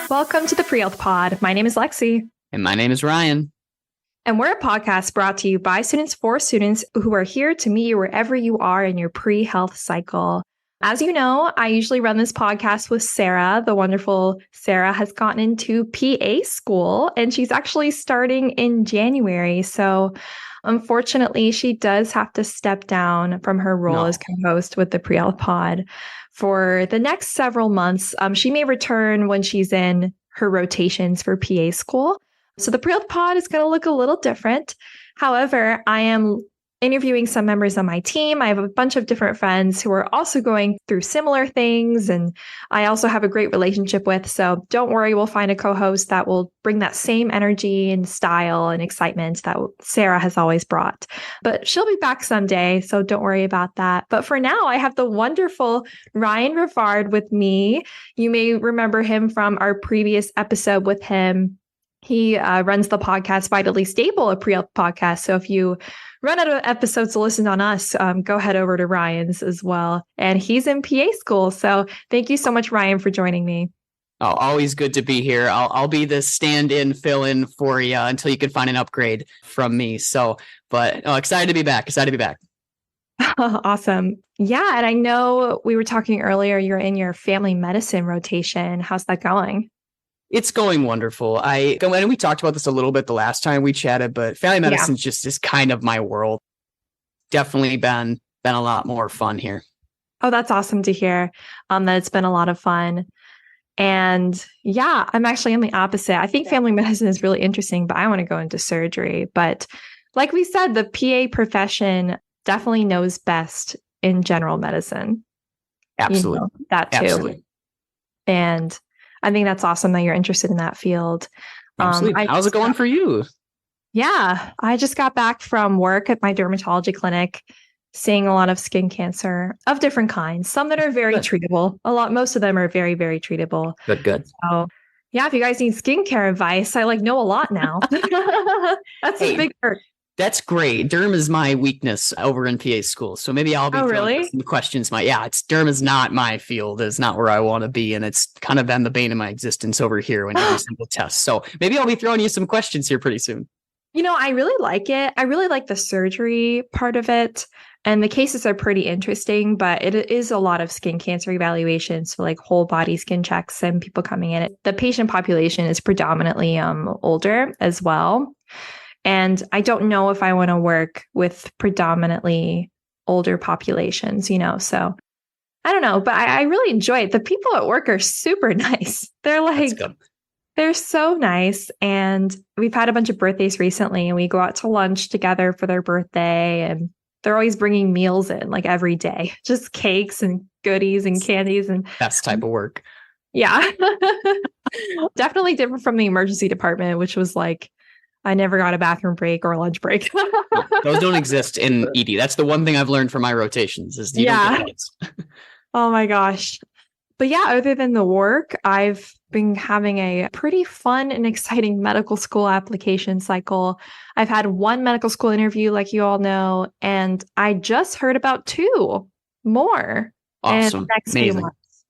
Welcome to the Pre-Health Pod. My name is Lexi. And my name is Ryan. And we're a podcast brought to you by students for students who are here to meet you wherever you are in your pre-health cycle. As you know, I usually run this podcast with Sarah. The wonderful Sarah has gotten into PA school, and she's actually starting in January. So unfortunately, she does have to step down from her role as co-host with the Pre-Health Pod for the next several months. She may return when she's in her rotations for PA school. So the Pre-Health Pod is going to look a little different. However, I am interviewing some members on my team. I have a bunch of different friends who are also going through similar things, and I also have a great relationship with. So don't worry, we'll find a co-host that will bring that same energy and style and excitement that Sarah has always brought. But she'll be back someday, so don't worry about that. But for now, I have the wonderful Ryan Rivard with me. You may remember him from our previous episode with him. He runs the podcast Vitally Stable, a pre-health podcast. So if you run out of episodes to listen on us, go head over to Ryan's as well. And he's in PA school. So thank you so much, Ryan, for joining me. Oh, always good to be here. I'll be the stand-in, fill-in for you until you can find an upgrade from me. So, but excited to be back. Awesome. Yeah. And I know we were talking earlier, you're in your family medicine rotation. How's that going? It's going wonderful. And we talked about this a little bit the last time we chatted, but family medicine just is kind of my world. Definitely been a lot more fun here. Oh, that's awesome to hear. That it's been a lot of fun. And yeah, I'm actually on the opposite. I think family medicine is really interesting, but I want to go into surgery. But like we said, the PA profession definitely knows best in general medicine. Absolutely. You know, that too. Absolutely. And I think that's awesome that you're interested in that field. Absolutely. How's it going for you? Yeah, I just got back from work at my dermatology clinic, seeing a lot of skin cancer of different kinds. Some that are very treatable. Most of them are very, very treatable. Good. So yeah, if you guys need skincare advice, I know a lot now. That's a big perk. That's great. Derm is my weakness over in PA school. So maybe I'll be throwing some questions. Derm is not my field. It's not where I want to be. And it's kind of been the bane of my existence over here when every single test. So maybe I'll be throwing you some questions here pretty soon. You know, I really like it. I really like the surgery part of it. And the cases are pretty interesting, but it is a lot of skin cancer evaluations. So like whole body skin checks and people coming in. The patient population is predominantly older as well. And I don't know if I want to work with predominantly older populations, so I don't know, but I really enjoy it. The people at work are super nice. They're so nice. And we've had a bunch of birthdays recently, and we go out to lunch together for their birthday, and they're always bringing meals in like every day, just cakes and goodies and candies. And that's the type of work. Yeah, definitely different from the emergency department, which was like, I never got a bathroom break or a lunch break. Those don't exist in ED. That's the one thing I've learned from my rotations is you don't get those. Oh my gosh. But yeah, other than the work, I've been having a pretty fun and exciting medical school application cycle. I've had one medical school interview, like you all know, and I just heard about 2 more in the next few months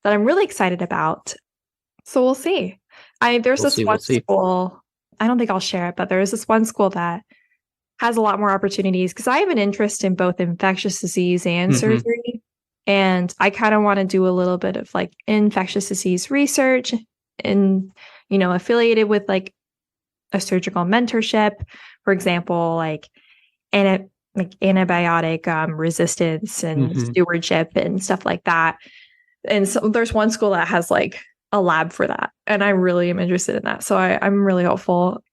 that I'm really excited about. So we'll see. There's this one school. I don't think I'll share it, but there is this one school that has a lot more opportunities because I have an interest in both infectious disease and surgery. And I kind of want to do a little bit of like infectious disease research and, affiliated with like a surgical mentorship, for example, like antibiotic resistance and stewardship and stuff like that. And so there's one school that has like a lab for that. And I really am interested in that. So I'm really hopeful.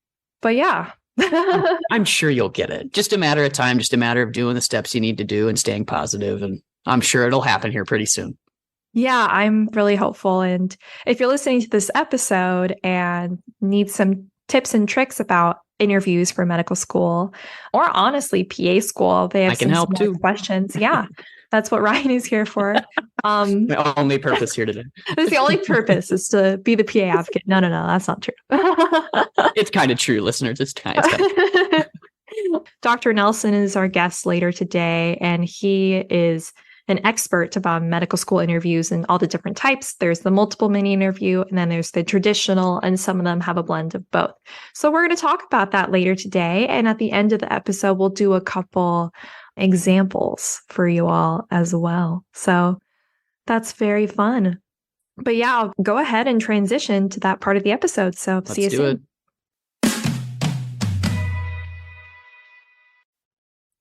But yeah. I'm sure you'll get it. Just a matter of time, just a matter of doing the steps you need to do and staying positive. And I'm sure it'll happen here pretty soon. Yeah, I'm really hopeful. And if you're listening to this episode and need some tips and tricks about interviews for medical school or honestly PA school, they have some help too. Questions. Yeah. That's what Ryan is here for. My only purpose here today. That's the only purpose is to be the PA advocate. No, that's not true. It's kind of true, listeners. It's kind of Dr. Nelson is our guest later today, and he is an expert about medical school interviews and all the different types. There's the multiple mini interview, and then there's the traditional, and some of them have a blend of both. So we're going to talk about that later today. And at the end of the episode, we'll do a couple examples for you all as well. So that's very fun. But yeah, I'll go ahead and transition to that part of the episode. So see you soon.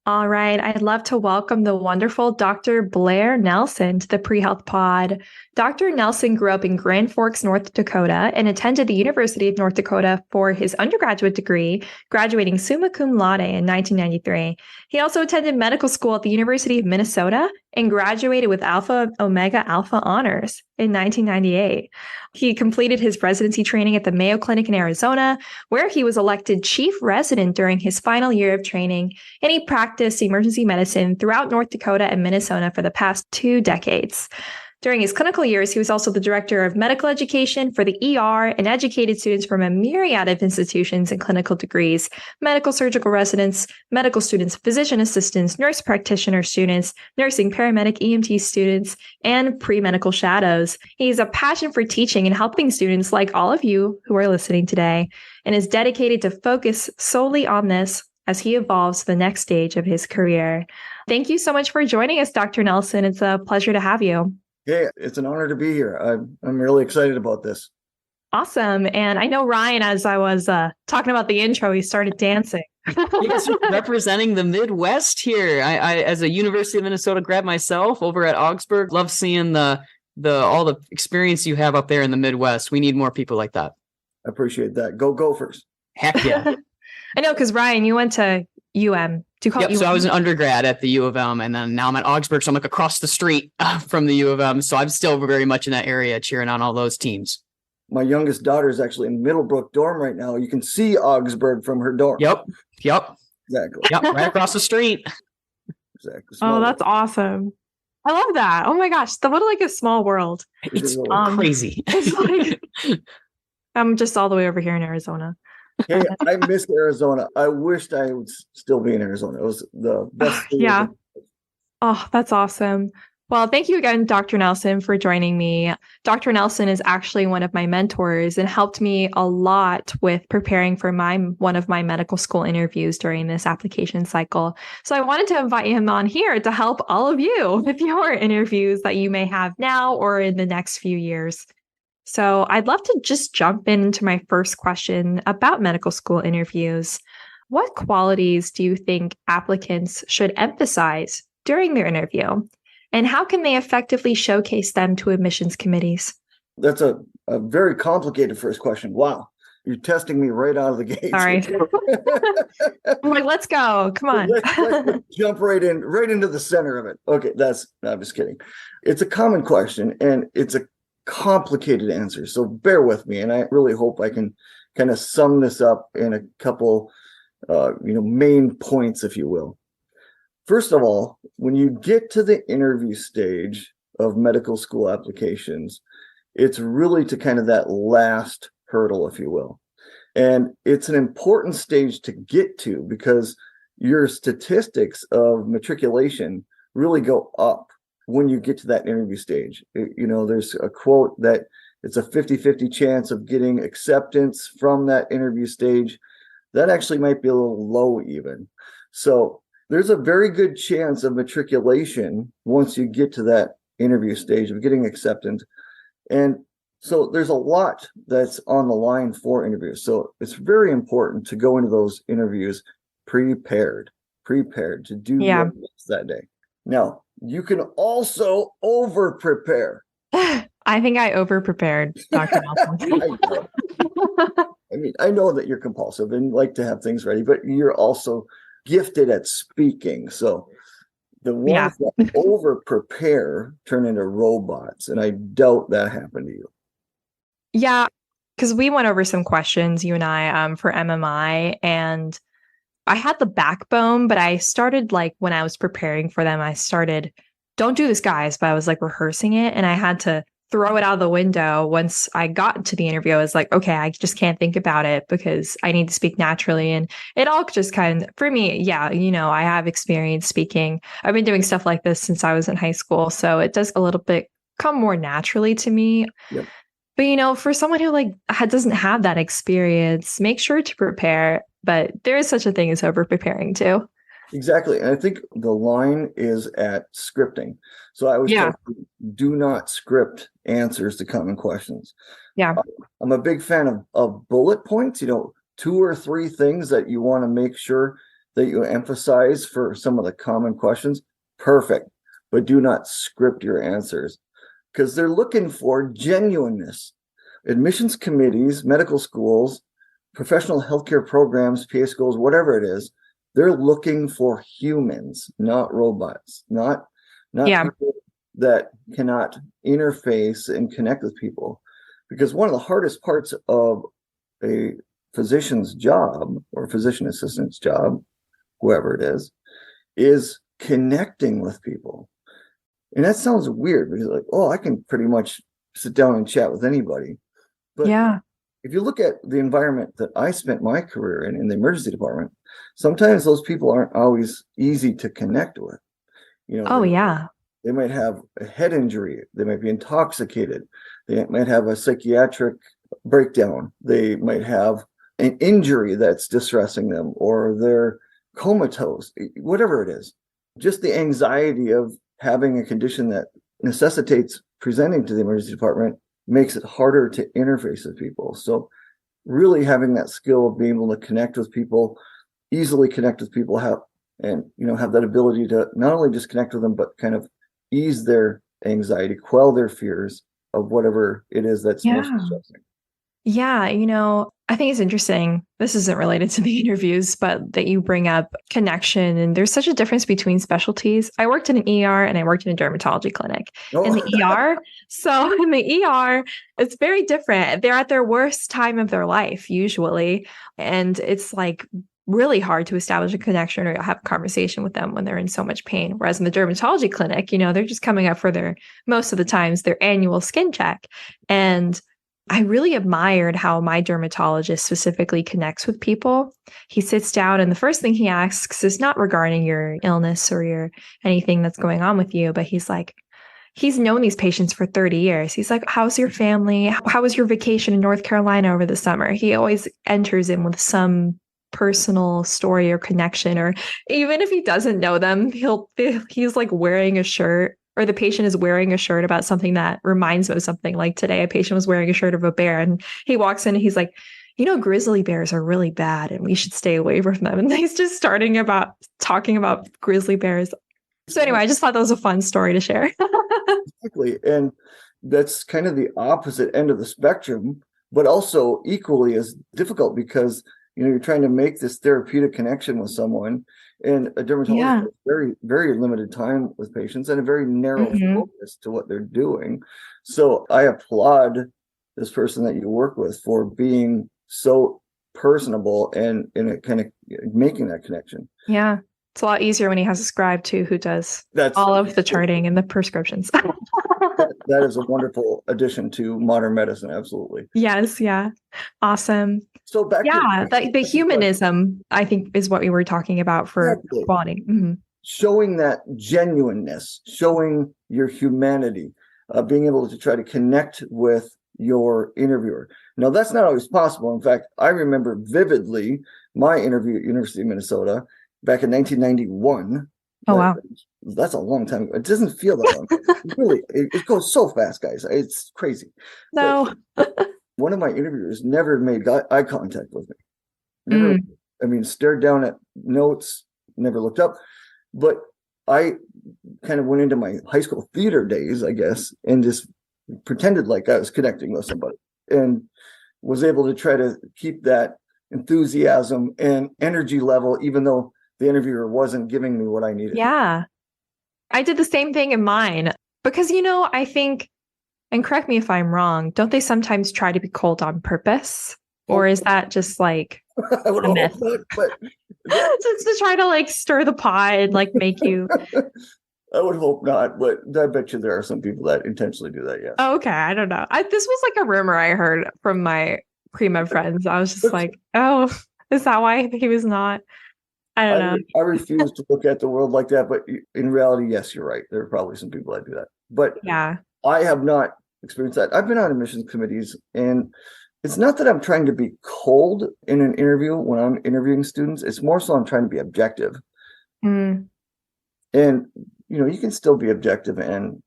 All right. I'd love to welcome the wonderful Dr. Blair Nelson to the Pre-Health Pod. Dr. Nelson grew up in Grand Forks, North Dakota, and attended the University of North Dakota for his undergraduate degree, graduating summa cum laude in 1993. He also attended medical school at the University of Minnesota and graduated with Alpha Omega Alpha honors in 1998. He completed his residency training at the Mayo Clinic in Arizona, where he was elected chief resident during his final year of training, and he practiced emergency medicine throughout North Dakota and Minnesota for the past 2 decades. During his clinical years, he was also the director of medical education for the ER and educated students from a myriad of institutions and clinical degrees: medical surgical residents, medical students, physician assistants, nurse practitioner students, nursing, paramedic, EMT students, and pre-medical shadows. He has a passion for teaching and helping students like all of you who are listening today, and is dedicated to focus solely on this as he evolves to the next stage of his career. Thank you so much for joining us, Dr. Nelson. It's a pleasure to have you. Hey, it's an honor to be here. I'm really excited about this. Awesome. And I know Ryan, as I was talking about the intro, he started dancing. Yes, representing the Midwest here. I, as a University of Minnesota grad myself over at Augsburg, love seeing the all the experience you have up there in the Midwest. We need more people like that. I appreciate that. Go Gophers. Heck yeah. I know, because Ryan, you went to UM. Do you call it UM? So I was an undergrad at the U of M, and then now I'm at Augsburg, so I'm like across the street from the U of M. So I'm still very much in that area cheering on all those teams. My youngest daughter is actually in Middlebrook dorm right now. You can see Augsburg from her dorm. Yep. Exactly. Yep, right across the street. Exactly. Oh, that's awesome. I love that. Oh my gosh. What like a small world. It's crazy. It's like, I'm just all the way over here in Arizona. Hey, I miss Arizona. I wished I would still be in Arizona. It was the best. Yeah. Oh, that's awesome. Well, thank you again, Dr. Nelson, for joining me. Dr. Nelson is actually one of my mentors and helped me a lot with preparing for one of my medical school interviews during this application cycle. So I wanted to invite him on here to help all of you with your interviews that you may have now or in the next few years. So I'd love to just jump into my first question about medical school interviews. What qualities do you think applicants should emphasize during their interview? And how can they effectively showcase them to admissions committees? That's a very complicated first question. Wow. You're testing me right out of the gate. All right. I'm like, let's go. Come on. Let's jump right into the center of it. Okay. I'm just kidding. It's a common question and it's a complicated answer. So bear with me. And I really hope I can kind of sum this up in a couple, main points, if you will. First of all, when you get to the interview stage of medical school applications, it's really to kind of that last hurdle, if you will. And it's an important stage to get to because your statistics of matriculation really go up when you get to that interview stage. There's a quote that it's a 50-50 chance of getting acceptance from that interview stage. That actually might be a little low even. So there's a very good chance of matriculation once you get to that interview stage of getting acceptance. And so there's a lot that's on the line for interviews. So it's very important to go into those interviews prepared to do your best that day. Now, you can also over prepare. I think I over prepared, Dr. Nelson. I know that you're compulsive and like to have things ready, but you're also gifted at speaking. So the ones that over prepare turn into robots. And I doubt that happened to you. Yeah, because we went over some questions, you and I, for MMI, and I had the backbone, but I started when I was preparing for them, don't do this, guys, but I was rehearsing it, and I had to throw it out of the window once I got to the interview. I was like, okay, I just can't think about it because I need to speak naturally. And it all just kind of, for me, yeah, I have experience speaking. I've been doing stuff like this since I was in high school. So it does a little bit come more naturally to me. Yep. But, for someone who doesn't have that experience, make sure to prepare. But there is such a thing as over preparing too. Exactly. And I think the line is at scripting. So I always tell people, do not script answers to common questions. Yeah. I'm a big fan of bullet points, 2 or 3 things that you want to make sure that you emphasize for some of the common questions. Perfect. But do not script your answers because they're looking for genuineness. Admissions committees, medical schools, professional healthcare programs, PA schools, whatever it is, they're looking for humans, not robots, not people that cannot interface and connect with people. Because one of the hardest parts of a physician's job or physician assistant's job, whoever it is connecting with people. And that sounds weird because I can pretty much sit down and chat with anybody. But if you look at the environment that I spent my career in the emergency department, sometimes those people aren't always easy to connect with. They might have a head injury. They might be intoxicated. They might have a psychiatric breakdown. They might have an injury that's distressing them, or they're comatose, whatever it is. Just the anxiety of having a condition that necessitates presenting to the emergency department makes it harder to interface with people. So really having that skill of being able to connect with people, easily connect with people, have that ability to not only just connect with them, but kind of ease their anxiety, quell their fears of whatever it is that's most distressing. Yeah, I think it's interesting. This isn't related to the interviews, but that you bring up connection. And there's such a difference between specialties. I worked in an ER and I worked in a dermatology clinic. In the ER. So in the ER, it's very different. They're at their worst time of their life, usually. And it's really hard to establish a connection or have a conversation with them when they're in so much pain. Whereas in the dermatology clinic, they're just coming up for most of the times, their annual skin check. And I really admired how my dermatologist specifically connects with people. He sits down and the first thing he asks is not regarding your illness or anything that's going on with you, but he's known these patients for 30 years. He's like, how's your family? How was your vacation in North Carolina over the summer? He always enters in with some personal story or connection, or even if he doesn't know them, he's wearing a shirt, or the patient is wearing a shirt about something that reminds him of something. Like today, a patient was wearing a shirt of a bear and he walks in and he's like, grizzly bears are really bad and we should stay away from them. And he's just talking about grizzly bears. So anyway, I just thought that was a fun story to share. Exactly. And that's kind of the opposite end of the spectrum, but also equally as difficult because you're trying to make this therapeutic connection with someone, and a dermatologist has very, very limited time with patients and a very narrow focus to what they're doing. So I applaud this person that you work with for being so personable and kind of making that connection. Yeah. It's a lot easier when he has a scribe too, who does all of the charting and the prescriptions. That is a wonderful addition to modern medicine. Absolutely. Yes. Yeah. Awesome. So back to the humanism, I think, is what we were talking about for quality. Mm-hmm. Showing that genuineness, showing your humanity, being able to try to connect with your interviewer. Now, that's not always possible. In fact, I remember vividly my interview at University of Minnesota back in 1991. Oh, wow. That's a long time ago. It doesn't feel that long. Really, it goes so fast, guys. It's crazy. No. One of my interviewers never made eye contact with me. Never, stared down at notes, never looked up. But I kind of went into my high school theater days, I guess, and just pretended like I was connecting with somebody and was able to try to keep that enthusiasm and energy level, even though the interviewer wasn't giving me what I needed. Yeah. I did the same thing in mine because, I think, and correct me if I'm wrong, don't they sometimes try to be cold on purpose? Or is that just a myth? But just to try to stir the pot and make you. I would hope not, but I bet you there are some people that intentionally do that. Yes. Oh, okay. I don't know. This was like a rumor I heard from my pre-med friends. I was just like, oh, is that why he was not? I don't know. I refuse to look at the world like that, but in reality, yes, you're right. There are probably some people that do that, but yeah, I have not experienced that. I've been on admissions committees, and it's not that I'm trying to be cold in an interview when I'm interviewing students. It's more so I'm trying to be objective. Mm. And, you can still be objective and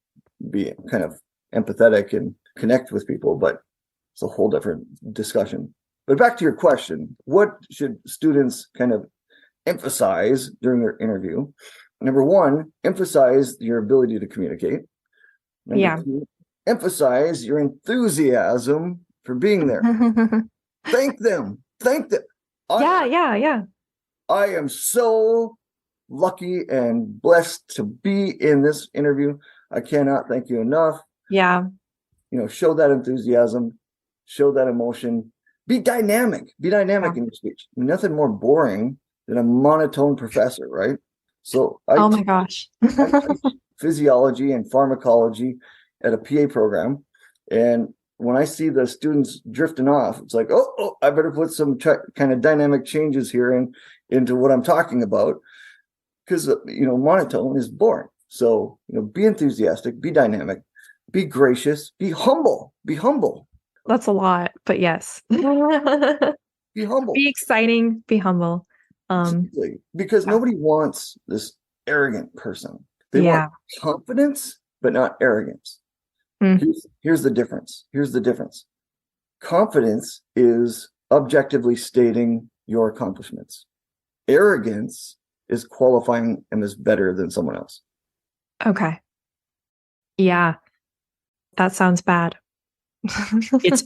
be kind of empathetic and connect with people, but it's a whole different discussion. But back to your question, what should students kind of emphasize during their interview? Number one, emphasize your ability to communicate. Number two, emphasize your enthusiasm for being there. Thank them. Yeah. I am so lucky and blessed to be in this interview. I cannot thank you enough. Yeah. Show that enthusiasm, show that emotion. Be dynamic. Be dynamic in your speech. Nothing more boring than a monotone professor, right? So oh my gosh. I teach physiology and pharmacology at a PA program. And when I see the students drifting off, it's like, oh, I better put some kind of dynamic changes here into what I'm talking about. Because, monotone is boring. So, be enthusiastic, be dynamic, be gracious, be humble. That's a lot, but yes. Be humble. Be exciting, be humble. Exactly. Because nobody wants this arrogant person. They want confidence, but not arrogance. Here's the difference. Confidence is objectively stating your accomplishments. Arrogance is qualifying them as better than someone else. Okay. Yeah. That sounds bad.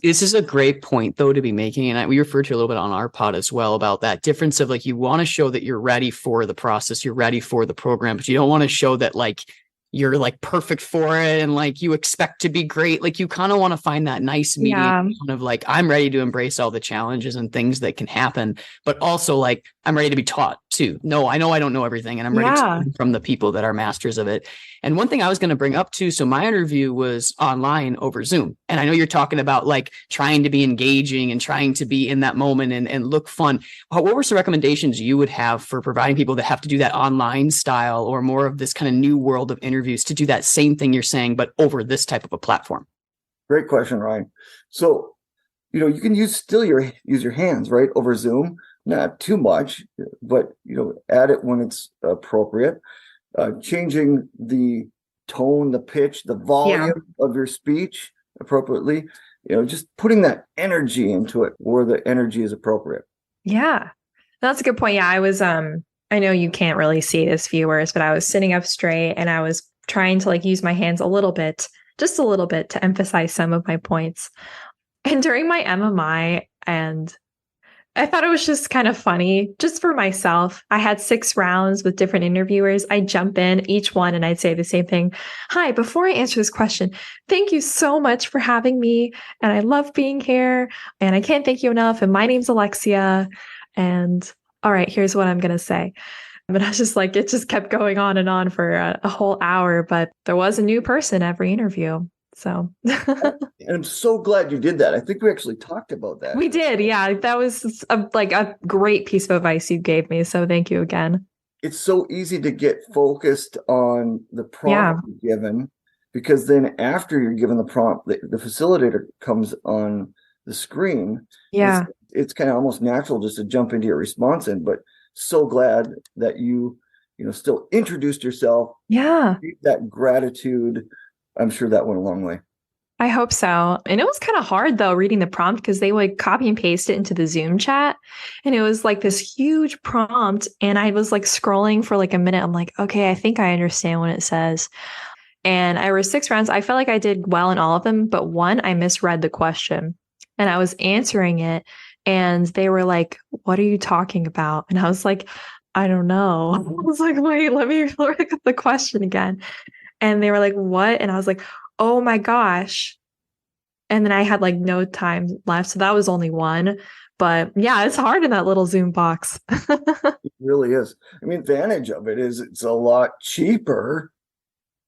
This is a great point though to be making, and we referred to a little bit on our pod as well about that difference of like, you want to show that you're ready for the process, you're ready for the program, but you don't want to show that like you're like perfect for it and like you expect to be great. Like you kind of want to find that nice medium kind of like, I'm ready to embrace all the challenges and things that can happen, but also like I'm ready to be taught too. No, I know I don't know everything, and I'm ready to learn from the people that are masters of it. And one thing I was going to bring up too, so my interview was online over Zoom. And I know you're talking about like trying to be engaging and trying to be in that moment and look fun. What were some recommendations you would have for providing people that have to do that online style or more of this kind of new world of interviews to do that same thing you're saying, but over this type of a platform? Great question, Ryan. So, you can use your hands, right, over Zoom. Not too much, but, add it when it's appropriate. Changing the tone, the pitch, the volume of your speech appropriately, just putting that energy into it where the energy is appropriate. Yeah, that's a good point. Yeah, I was, I know you can't really see this, viewers, but I was sitting up straight and I was trying to like use my hands just a little bit to emphasize some of my points. And during my MMI, and I thought it was just kind of funny, just for myself. I had 6 rounds with different interviewers. I'd jump in each one and I'd say the same thing. Hi, before I answer this question, thank you so much for having me. And I love being here. And I can't thank you enough. And my name's Alexia. And all right, here's what I'm going to say. But I was just like, it just kept going on and on for a whole hour. But there was a new person every interview. So and I'm so glad you did that. I think we actually talked about that. We did. Yeah. That was a great piece of advice you gave me. So thank you again. It's so easy to get focused on the prompt you're given, because then after you're given the prompt, the facilitator comes on the screen. Yeah. It's kind of almost natural just to jump into your response but so glad that you still introduced yourself. Yeah. That gratitude. I'm sure that went a long way. I hope so. And it was kind of hard though, reading the prompt, because they would copy and paste it into the Zoom chat. And it was like this huge prompt. And I was like scrolling for like a minute. I'm like, okay, I think I understand what it says. And I was 6 rounds. I felt like I did well in all of them, but one, I misread the question and I was answering it. And they were like, what are you talking about? And I was like, I don't know. I was like, wait, let me look at the question again. And they were like, what? And I was like, oh my gosh. And then I had like no time left. So that was only one. But yeah, it's hard in that little Zoom box. It really is. I mean, the advantage of it is it's a lot cheaper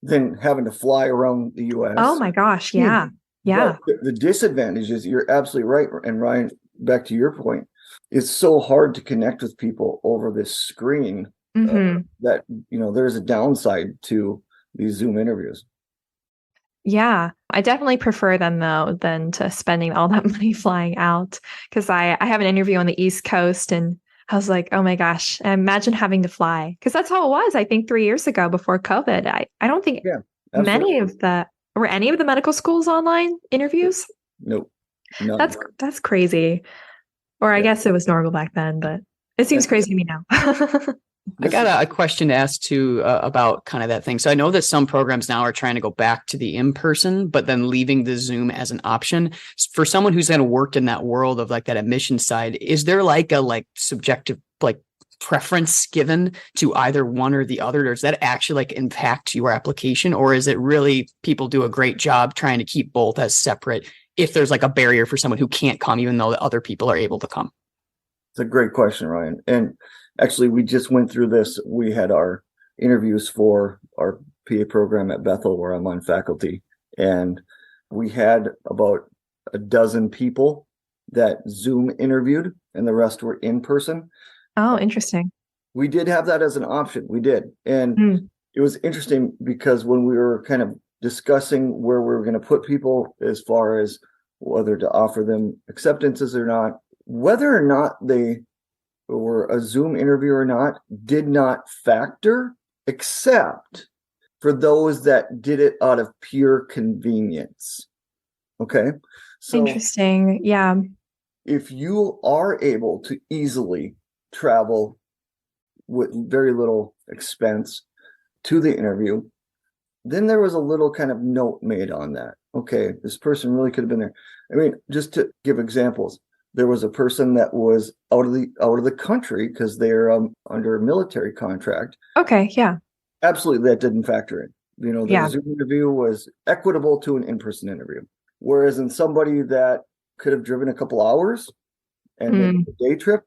than having to fly around the US. Oh my gosh. Yeah. Yeah. But the disadvantage is, you're absolutely right. And Ryan, back to your point, it's so hard to connect with people over this screen that, there's a downside to these Zoom interviews. Yeah, I definitely prefer them though than to spending all that money flying out, because I have an interview on the East Coast and I was like, oh my gosh, imagine having to fly, because that's how it was, I think 3 years ago before COVID. I don't think any of the medical schools online interviews. Nope. None. That's crazy. Or I guess it was normal back then, but it seems crazy to me now. I got a question to ask too about kind of that thing. So I know that some programs now are trying to go back to the in-person, but then leaving the Zoom as an option. For someone who's kind of worked in that world of like that admission side, is there like a subjective preference given to either one or the other? Or does that actually impact your application? Or is it really people do a great job trying to keep both as separate if there's a barrier for someone who can't come, even though the other people are able to come? It's a great question, Ryan. And actually, we just went through this. We had our interviews for our PA program at Bethel, where I'm on faculty. And we had about a dozen people that Zoom interviewed, and the rest were in person. Oh, interesting. We did have that as an option. We did. And it was interesting because when we were kind of discussing where we were going to put people as far as whether to offer them acceptances or not, whether or not they were a Zoom interview or not did not factor, except for those that did it out of pure convenience. Okay. So interesting. Yeah. If you are able to easily travel with very little expense to the interview, then there was a little kind of note made on that. Okay, this person really could have been there. I mean, just to give examples, there was a person that was out of the country because they're under a military contract. Okay, yeah. Absolutely, that didn't factor in. The Zoom interview was equitable to an in-person interview. Whereas in somebody that could have driven a couple hours and then a day trip,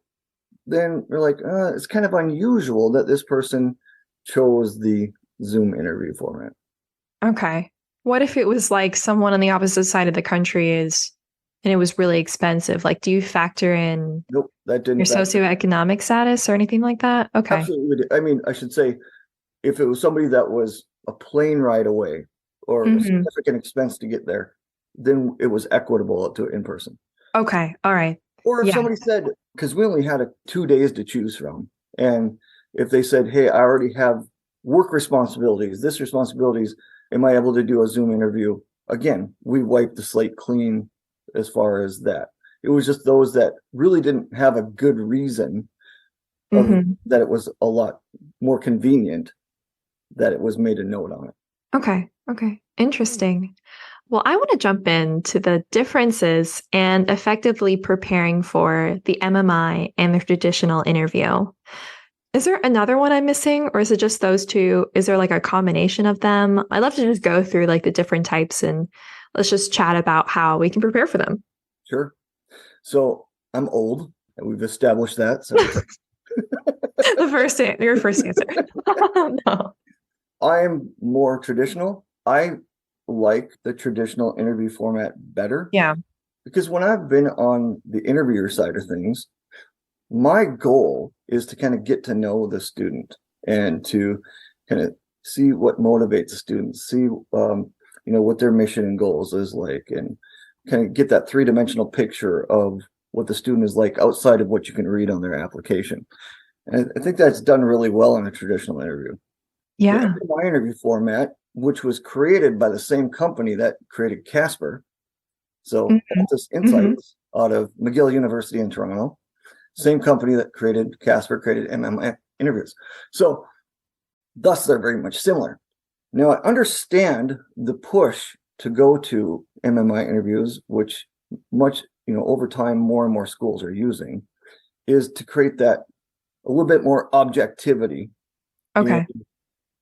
then we're like, it's kind of unusual that this person chose the Zoom interview format. Okay. What if it was someone on the opposite side of the country and it was really expensive? Do you factor in that didn't your socioeconomic status or anything like that? Okay. Absolutely. I mean, I should say, if it was somebody that was a plane ride away or a significant expense to get there, then it was equitable to in person. Okay. All right. Or if somebody said, because we only had 2 days to choose from, and if they said, hey, I already have work responsibilities, this responsibilities, am I able to do a Zoom interview? Again, we wiped the slate clean as far as that. It was just those that really didn't have a good reason that it was a lot more convenient that it was made a note on it. Okay. Interesting. Well, I want to jump into the differences and effectively preparing for the MMI and the traditional interview. Is there another one I'm missing, or is it just those two? Is there a combination of them? I'd love to just go through the different types and let's just chat about how we can prepare for them. Sure. So I'm old, and we've established that. So your first answer. No. I'm more traditional. I like the traditional interview format better. Yeah. Because when I've been on the interviewer side of things, my goal is to kind of get to know the student and to kind of see what motivates the student, see what their mission and goals is like, and kind of get that three-dimensional picture of what the student is like outside of what you can read on their application. And I think that's done really well in a traditional interview. Yeah. My interview format, which was created by the same company that created Casper. So Altus Insights out of McGill University in Toronto. Same company that created Casper, created MMI interviews. So thus they're very much similar. Now I understand the push to go to MMI interviews, which much, over time, more and more schools are using, is to create that a little bit more objectivity. Okay.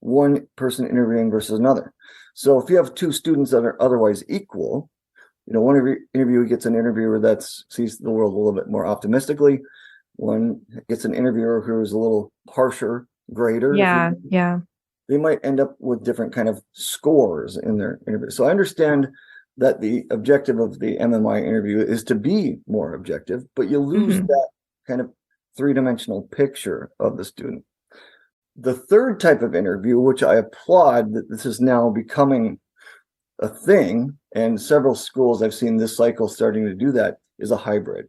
One person interviewing versus another. So if you have two students that are otherwise equal, one interviewer gets an interviewer that sees the world a little bit more optimistically. One gets an interviewer who is a little harsher, grader. Yeah. they might end up with different kind of scores in their interview. So I understand that the objective of the MMI interview is to be more objective, but you lose that kind of three-dimensional picture of the student. The third type of interview, which I applaud that this is now becoming a thing, and several schools I've seen this cycle starting to do that, is a hybrid.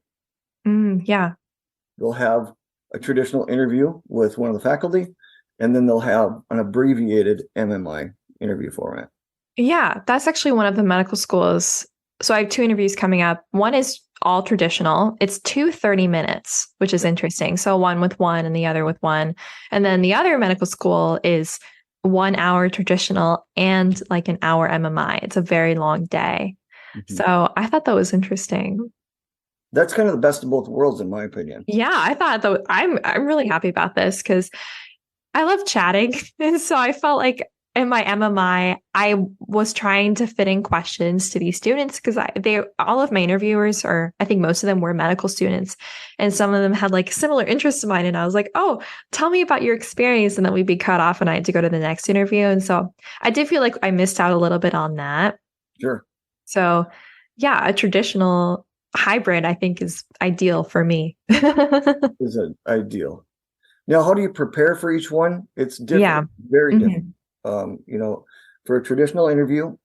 Yeah. They'll have a traditional interview with one of the faculty, and then they'll have an abbreviated MMI interview format. Yeah, that's actually one of the medical schools. So I have 2 interviews coming up. One is all traditional. It's 2 30 minutes, which is interesting. So one with one and the other with one. And then the other medical school is 1 hour traditional and like an hour MMI. It's a very long day. So I thought that was interesting. That's kind of the best of both worlds, in my opinion. Yeah, I thought that I'm really happy about this because I love chatting. And so I felt like in my MMI, I was trying to fit in questions to these students because all of my interviewers, or I think most of them, were medical students, and some of them had like similar interests of mine. And I was like, "Oh, tell me about your experience," and then we'd be cut off, and I had to go to the next interview. And so I did feel like I missed out a little bit on that. Sure. So, yeah, a traditional hybrid, I think, is ideal for me. Is it ideal? Now, how do you prepare for each one? It's different, Yeah. very different. For a traditional interview,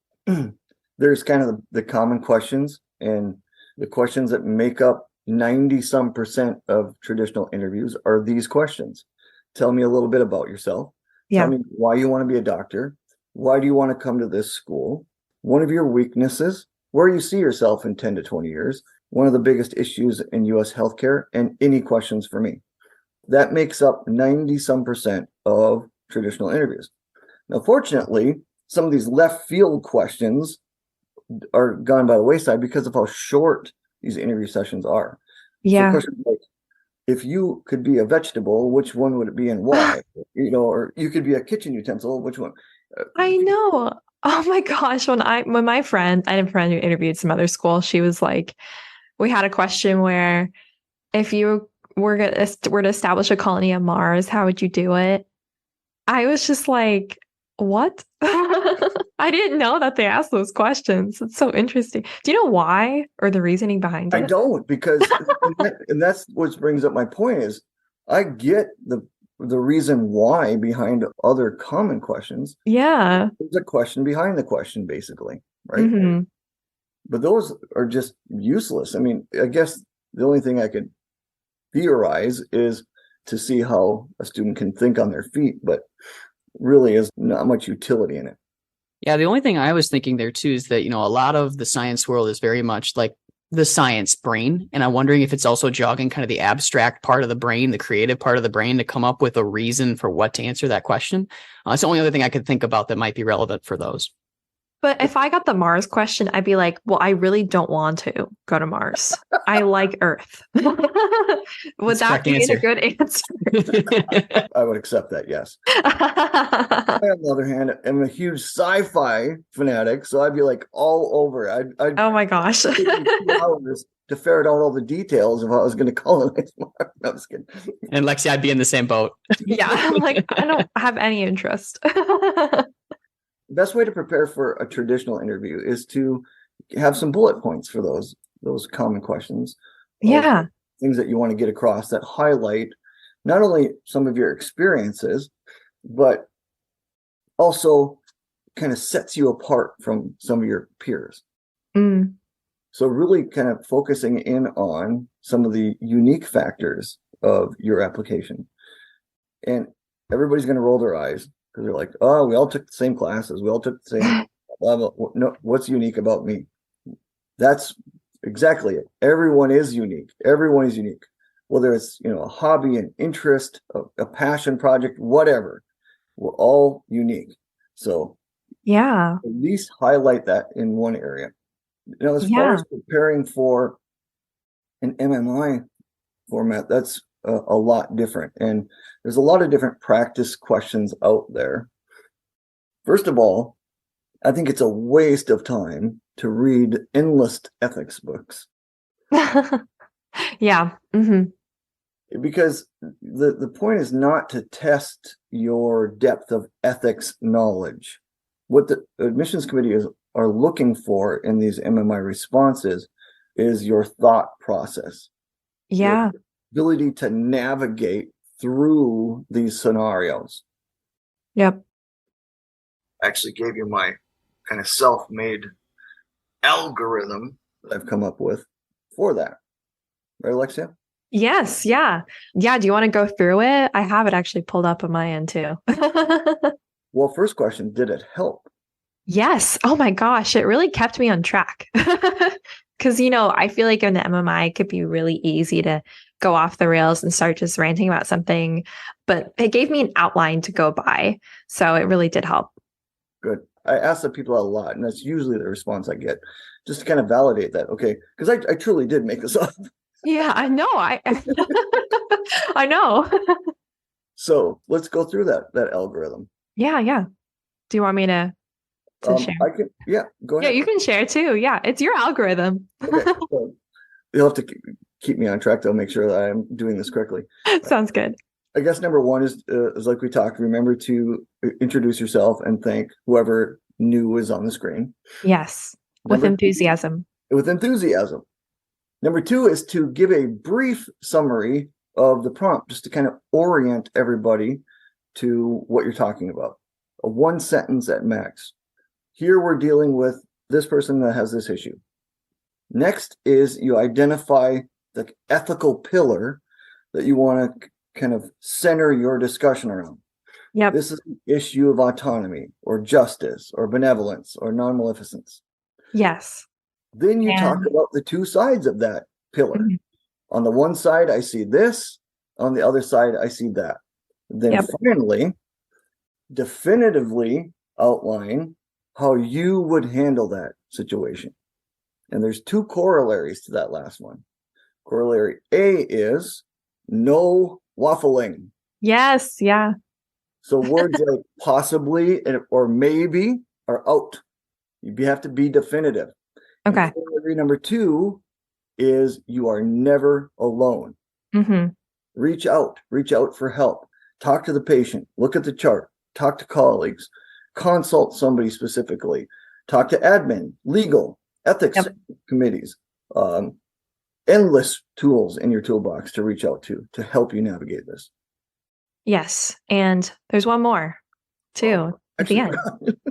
there's kind of the common questions, and the questions that make up 90% of traditional interviews are these questions. Tell me a little bit about yourself. Yeah. Tell me why you want to be a doctor. Why do you want to come to this school? One of your weaknesses, where you see yourself in 10 to 20 years, one of the biggest issues in US healthcare, and any questions for me. That makes up 90% of traditional interviews. Now, fortunately, some of these left field questions are gone by the wayside because of how short these interview sessions are. Yeah. So questions like, if you could be a vegetable, which one would it be and why? Or you could be a kitchen utensil, which one? I know. Oh my gosh. When I had a friend who interviewed some other school, she was like, we had a question where if you were to establish a colony on Mars, how would you do it? I was just like, what? I didn't know that they asked those questions. It's so interesting. Do you know why or the reasoning behind it? I don't, because and that's what brings up my point is I get the reason why behind other common questions. Yeah. There's a question behind the question, basically, right? But those are just useless. I mean, I guess the only thing I could theorize is to see how a student can think on their feet, but really is not much utility in it. Yeah, the only thing I was thinking there too is that, a lot of the science world is very much like the science brain. And I'm wondering if it's also jogging kind of the abstract part of the brain, the creative part of the brain, to come up with a reason for what to answer that question. It's the only other thing I could think about that might be relevant for those. But if I got the Mars question, I'd be like, well, I really don't want to go to Mars. I like Earth. Would that be a good answer? I would accept that, yes. I, on the other hand, am a huge sci-fi fanatic, so I'd be like all over. I'd oh my gosh. 2 hours to ferret out all the details of how I was going to colonize Mars. No, I'm just kidding. And Lexi, I'd be in the same boat. Yeah, I'm like, I don't have any interest. The best way to prepare for a traditional interview is to have some bullet points for those common questions. Yeah. Things that you want to get across that highlight not only some of your experiences, but also kind of sets you apart from some of your peers. So really kind of focusing in on some of the unique factors of your application. And everybody's going to roll their eyes because they're like, oh, we all took the same classes. We all took the same, blah, blah, blah. No, what's unique about me? That's exactly it. Everyone is unique. Everyone is unique. Whether it's, a hobby, an interest, a passion project, whatever, we're all unique. So yeah, at least highlight that in one area. As far as preparing for an MMI format, that's a lot different. And there's a lot of different practice questions out there. First of all, I think it's a waste of time to read endless ethics books. Yeah. Mm-hmm. Because the point is not to test your depth of ethics knowledge. What the admissions committee are looking for in these MMI responses is your thought process. Yeah. Your ability to navigate through these scenarios. Yep. I actually gave you my kind of self-made algorithm that I've come up with for that. Right, Alexia? Yes. Yeah. Yeah. Do you want to go through it? I have it actually pulled up on my end too. Well, first question, did it help? Yes. Oh my gosh. It really kept me on track. Because, I feel like in the MMI, it could be really easy to go off the rails and start just ranting about something. But it gave me an outline to go by. So it really did help. Good. I ask the people a lot, and that's usually the response I get, just to kind of validate that. Okay. Because I truly did make this up. Yeah, I know. I know. So let's go through that algorithm. Yeah. Yeah. Do you want me to share? I can, yeah, go ahead. Yeah, you can share too. Yeah, it's your algorithm. Okay. So you'll have to keep me on track to make sure that I'm doing this correctly. Sounds good. I guess number one is like we talked, remember to introduce yourself and thank whoever new is on the screen. Yes, with enthusiasm. With enthusiasm. Number two is to give a brief summary of the prompt, just to kind of orient everybody to what you're talking about. A one sentence at max. Here we're dealing with this person that has this issue. Next is you identify the ethical pillar that you want to kind of center your discussion around. Yep. This is an issue of autonomy or justice or benevolence or non-maleficence. Yes. Then you talk about the two sides of that pillar. Mm-hmm. On the one side, I see this. On the other side, I see that. Then finally, definitively outline how you would handle that situation. And there's two corollaries to that last one. Corollary A is no waffling. Yes, yeah. So words like possibly or maybe are out. You have to be definitive. Okay. Corollary number two is you are never alone. Mm-hmm. Reach out for help. Talk to the patient. Look at the chart. Talk to colleagues. Consult somebody specifically. Talk to admin, legal, ethics committees. Endless tools in your toolbox to reach out to help you navigate this. Yes. And there's one more too. At the end.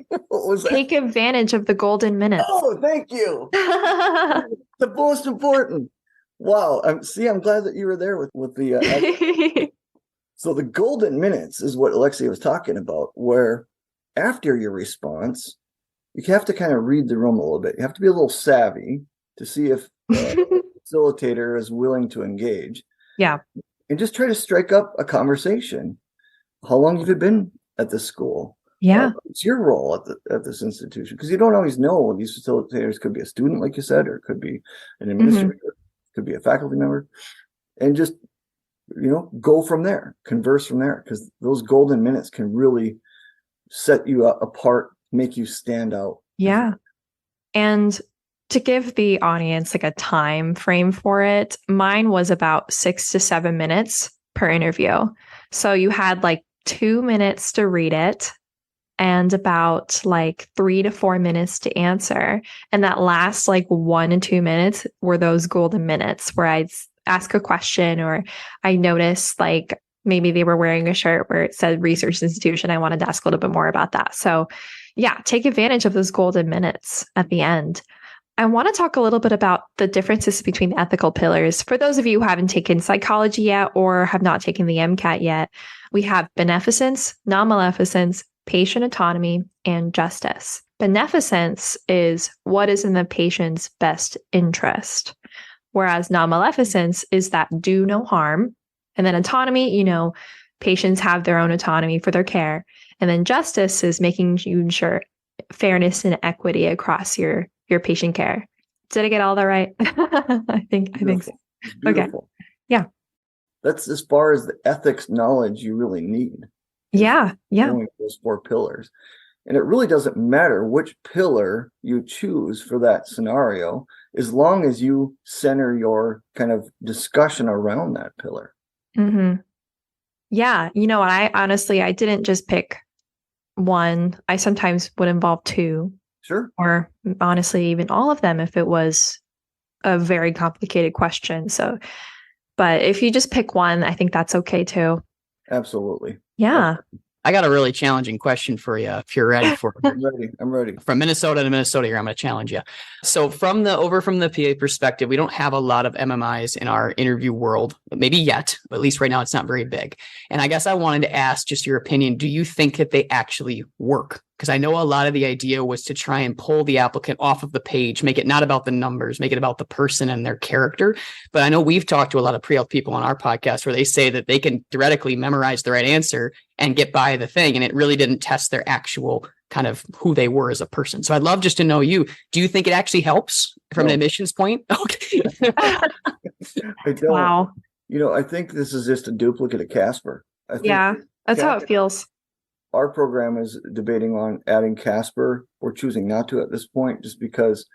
What was that? Take advantage of the golden minutes. Oh, thank you. The most important. Wow. I'm glad that you were there with the. So the golden minutes is what Lexi was talking about, where after your response, you have to kind of read the room a little bit. You have to be a little savvy to see if the facilitator is willing to engage. Yeah. And just try to strike up a conversation. How long have you been at this school? Yeah. It's your role at this institution, because you don't always know. These facilitators could be a student, like you said, or it could be an administrator, could be a faculty member, and just, go from there, converse from there, because those golden minutes can really set you apart, make you stand out. Yeah. And to give the audience like a time frame for it, mine was about 6 to 7 minutes per interview. So you had like 2 minutes to read it and about like 3 to 4 minutes to answer. And that last like 1 to 2 minutes were those golden minutes where I'd ask a question, or I noticed like maybe they were wearing a shirt where it said research institution. I wanted to ask a little bit more about that. So yeah, take advantage of those golden minutes at the end. I want to talk a little bit about the differences between the ethical pillars. For those of you who haven't taken psychology yet or have not taken the MCAT yet, we have beneficence, non-maleficence, patient autonomy, and justice. Beneficence is what is in the patient's best interest, whereas non-maleficence is that do no harm. And then autonomy, patients have their own autonomy for their care. And then justice is making you ensure fairness and equity across your patient care. Did I get all that right? I think so. Okay. Yeah. That's as far as the ethics knowledge you really need. Yeah. Yeah. Knowing those 4 pillars. And it really doesn't matter which pillar you choose for that scenario, as long as you center your kind of discussion around that pillar. Mm-hmm. Yeah. You know what? I didn't just pick one. I sometimes would involve two. Sure. Or honestly, even all of them if it was a very complicated question. So, but if you just pick one, I think that's okay too. Absolutely. Yeah. I got a really challenging question for you if you're ready for it. I'm ready. From Minnesota to Minnesota here, I'm going to challenge you. So from the PA perspective, we don't have a lot of MMIs in our interview world, maybe yet, but at least right now it's not very big. And I guess I wanted to ask just your opinion. Do you think that they actually work? Because I know a lot of the idea was to try and pull the applicant off of the page, make it not about the numbers, make it about the person and their character. But I know we've talked to a lot of pre-health people on our podcast where they say that they can theoretically memorize the right answer and get by the thing. And it really didn't test their actual kind of who they were as a person. So I'd love just to know do you think it actually helps from an admissions point? Okay. I don't. Wow. I think this is just a duplicate of Casper. Yeah, that's how it feels. Our program is debating on adding Casper. We're choosing not to at this point, just because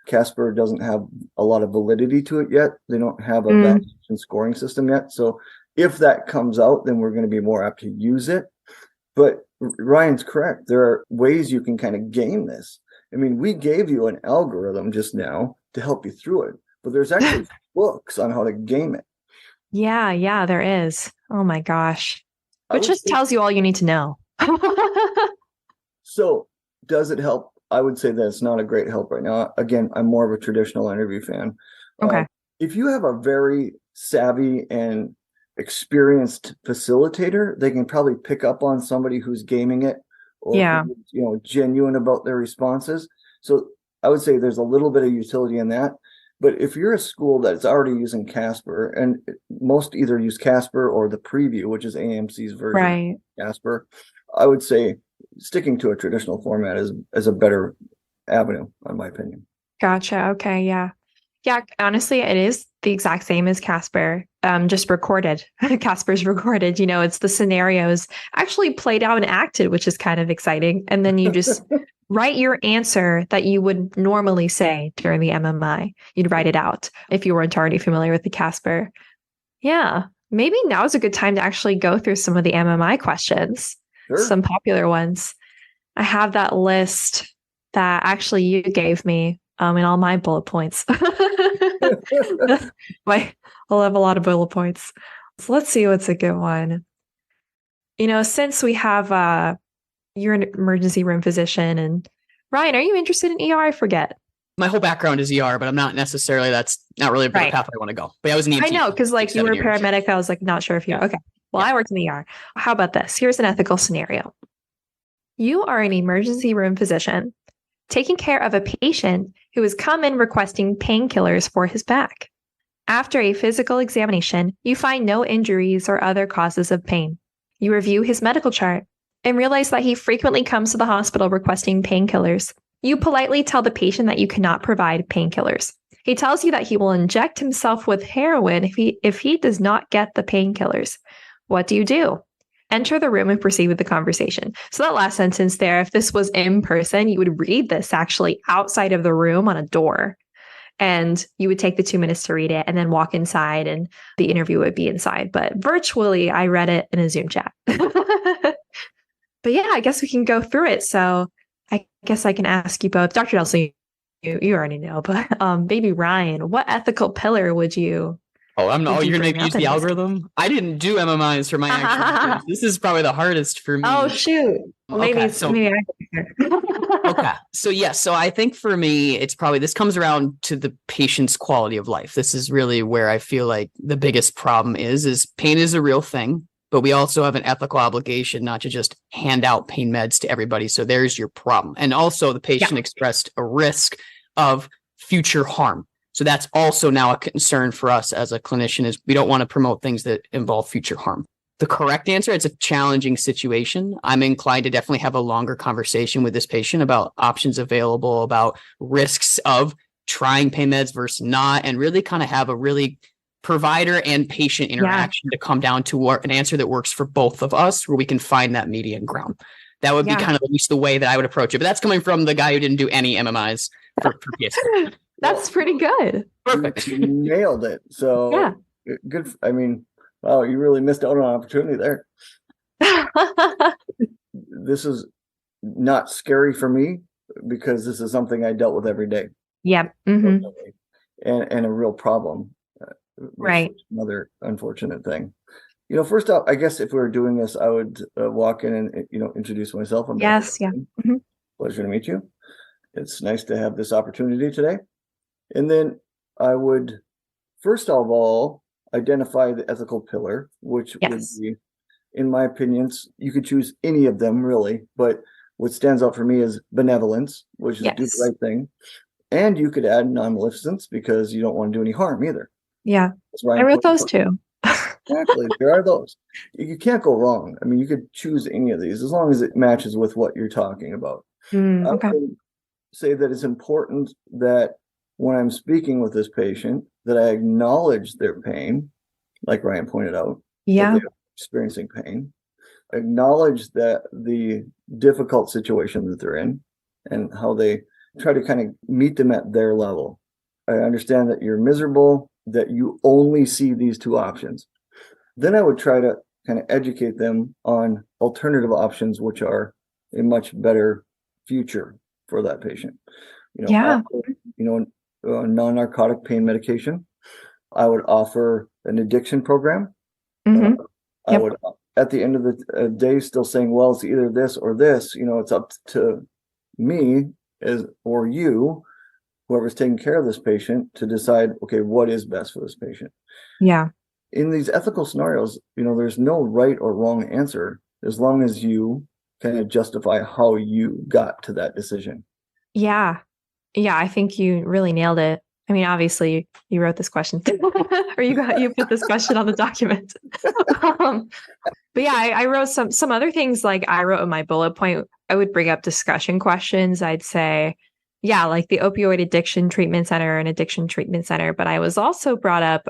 Casper doesn't have a lot of validity to it yet. They don't have a validation scoring system yet. So if that comes out, then we're going to be more apt to use it. But Ryan's correct. There are ways you can kind of game this. I mean, we gave you an algorithm just now to help you through it, but there's actually books on how to game it. Yeah, there is. Oh my gosh. Which just tells you all you need to know. So does it help? I would say that it's not a great help right now. Again, I'm more of a traditional interview fan. Okay. If you have a very savvy and experienced facilitator, they can probably pick up on somebody who's gaming it or who's, genuine about their responses. So I would say there's a little bit of utility in that. But if you're a school that's already using Casper, and most either use Casper or the Preview, which is AMC's version of Casper, I would say sticking to a traditional format is a better avenue, in my opinion. Gotcha. Okay. Yeah. Yeah. Honestly, it is the exact same as Casper, just recorded. Casper's recorded. It's the scenarios actually played out and acted, which is kind of exciting. And then you just write your answer that you would normally say during the MMI. You'd write it out if you weren't already familiar with the Casper. Yeah. Maybe now is a good time to actually go through some of the MMI questions. Sure. Some popular ones. I have that list that actually you gave me in all my bullet points. I'll have a lot of bullet points. So let's see what's a good one. Since we have you're an emergency room physician, and Ryan, are you interested in ER? I forget. My whole background is ER, but I'm not necessarily, that's not really the path I want to go. But I was an EMT. I know, because you were a paramedic. I was not sure if you okay. Well, I worked in the ER. How about this? Here's an ethical scenario. You are an emergency room physician taking care of a patient who has come in requesting painkillers for his back. After a physical examination, you find no injuries or other causes of pain. You review his medical chart and realize that he frequently comes to the hospital requesting painkillers. You politely tell the patient that you cannot provide painkillers. He tells you that he will inject himself with heroin if he does not get the painkillers. What do? Enter the room and proceed with the conversation. So that last sentence there, if this was in person, you would read this actually outside of the room on a door. And you would take the 2 minutes to read it and then walk inside and the interview would be inside. But virtually, I read it in a Zoom chat. But yeah, I guess we can go through it. So I guess I can ask you both. Dr. Nelson, you already know, but maybe Ryan, what ethical pillar would you... Oh, you're going to use the algorithm? I didn't do MMIs for my actual This is probably the hardest for me. Oh, shoot. Maybe I Okay. So I think for me, it's probably, this comes around to the patient's quality of life. This is really where I feel like the biggest problem is pain is a real thing, but we also have an ethical obligation not to just hand out pain meds to everybody. So there's your problem. And also the patient expressed a risk of future harm. So that's also now a concern for us as a clinician, is we don't want to promote things that involve future harm. The correct answer, it's a challenging situation. I'm inclined to definitely have a longer conversation with this patient about options available, about risks of trying pain meds versus not, and really kind of have a really provider and patient interaction to come down to an answer that works for both of us, where we can find that median ground. That would be kind of at least the way that I would approach it. But that's coming from the guy who didn't do any MMIs for PSC. That's pretty good. Perfect. You nailed it. So good. I mean, Wow, you really missed out on an opportunity there. This is not scary for me because this is something I dealt with every day. Yeah. Mm-hmm. And a real problem. Right. Another unfortunate thing. First off, I guess if we were doing this, I would walk in and, introduce myself. Yes. Yeah. Mm-hmm. Pleasure to meet you. It's nice to have this opportunity today. And then I would, first of all, identify the ethical pillar, which would be, in my opinions, you could choose any of them really, but what stands out for me is benevolence, which is do the right thing. And you could add non-maleficence because you don't want to do any harm either. Yeah. I wrote those too. Exactly. There are those. You can't go wrong. I mean, you could choose any of these as long as it matches with what you're talking about. Okay. I would say that it's important that when I'm speaking with this patient, that I acknowledge their pain, like Ryan pointed out. Yeah. That they're experiencing pain. Acknowledge that the difficult situation that they're in and how they try to kind of meet them at their level. I understand that you're miserable, that you only see these two options. Then I would try to kind of educate them on alternative options, which are a much better future for that patient. Non-narcotic pain medication. I would offer an addiction program. Mm-hmm. I would, at the end of the day, still saying, well, it's either this or this. It's up to me or you, whoever's taking care of this patient, to decide, okay, what is best for this patient. Yeah. In these ethical scenarios, there's no right or wrong answer as long as you kind of justify how you got to that decision. Yeah. Yeah, I think you really nailed it. I mean, obviously you wrote this question or you put this question on the document. But yeah, I wrote some other things. Like I wrote in my bullet point, I would bring up discussion questions. I'd say, yeah, like the opioid addiction treatment center and addiction treatment center. But I was also brought up,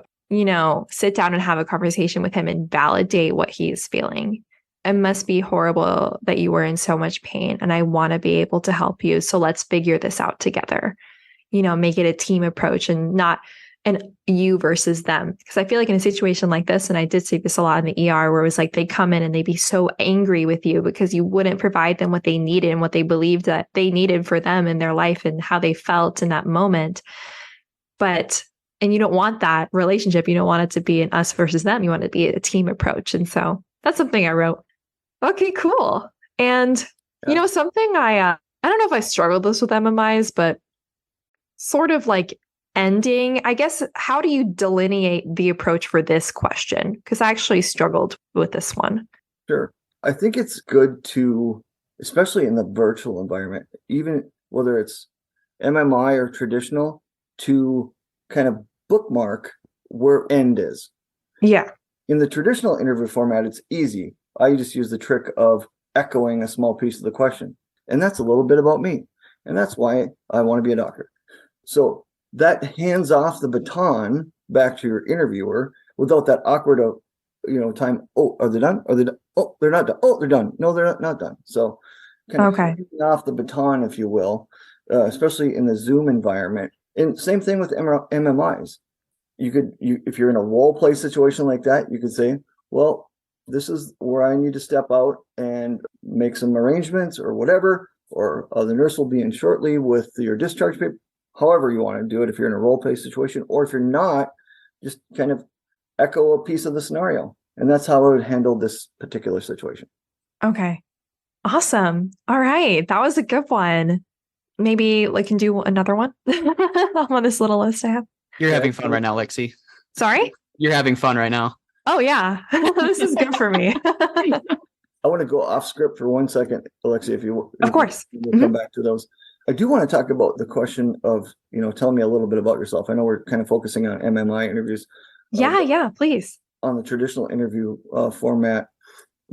sit down and have a conversation with him and validate what he's feeling. It must be horrible that you were in so much pain, and I want to be able to help you. So let's figure this out together. Make it a team approach and not an you versus them. Because I feel like in a situation like this, and I did see this a lot in the ER, where it was like they come in and they'd be so angry with you because you wouldn't provide them what they needed and what they believed that they needed for them in their life and how they felt in that moment. And you don't want that relationship. You don't want it to be an us versus them. You want it to be a team approach. And so that's something I wrote. Okay, cool. And, something I don't know if I struggled this with MMIs, but sort of like ending, I guess, how do you delineate the approach for this question? Because I actually struggled with this one. Sure. I think it's good to, especially in the virtual environment, even whether it's MMI or traditional, to kind of bookmark where end is. Yeah. In the traditional interview format, it's easy. I just use the trick of echoing a small piece of the question. And that's a little bit about me. And that's why I want to be a doctor. So that hands off the baton back to your interviewer without that awkward, time. Oh, are they done? Are they done? Oh, they're not done. Oh, they're done. No, they're not done. So kind of handing off the baton, if you will, especially in the Zoom environment. And same thing with MMIs. If you're in a role play situation like that, you could say, well, this is where I need to step out and make some arrangements or whatever, or the nurse will be in shortly with your discharge paper, however you want to do it if you're in a role play situation, or if you're not, just kind of echo a piece of the scenario. And that's how I would handle this particular situation. Okay. Awesome. All right. That was a good one. Maybe I can do another one on this little list I have. You're having fun right now, Lexi. Sorry? You're having fun right now. Oh, yeah. This is good for me. I want to go off script for 1 second, Alexi, if you will. Of course. We'll come back to those. I do want to talk about the question of, tell me a little bit about yourself. I know we're kind of focusing on MMI interviews. Yeah, please. On the traditional interview format,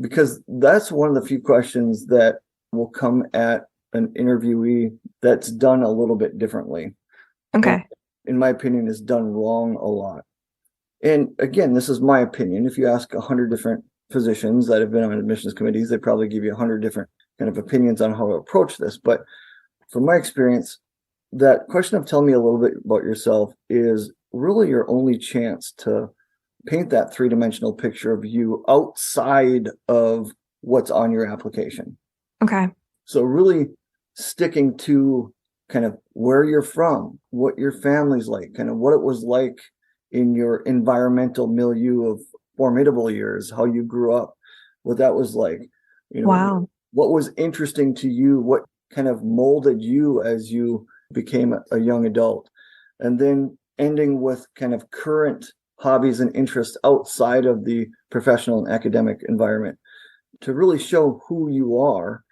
because that's one of the few questions that will come at an interviewee that's done a little bit differently. Okay. And, in my opinion, is done wrong a lot. And again, this is my opinion. If you ask 100 different physicians that have been on admissions committees, they probably give you 100 different kind of opinions on how to approach this. But from my experience, that question of tell me a little bit about yourself is really your only chance to paint that three-dimensional picture of you outside of what's on your application. Okay. So really sticking to kind of where you're from, what your family's like, kind of what it was like in your environmental milieu of formidable years, how you grew up, what that was like, Wow. what was interesting to you, what kind of molded you as you became a young adult. And then ending with kind of current hobbies and interests outside of the professional and academic environment to really show who you are,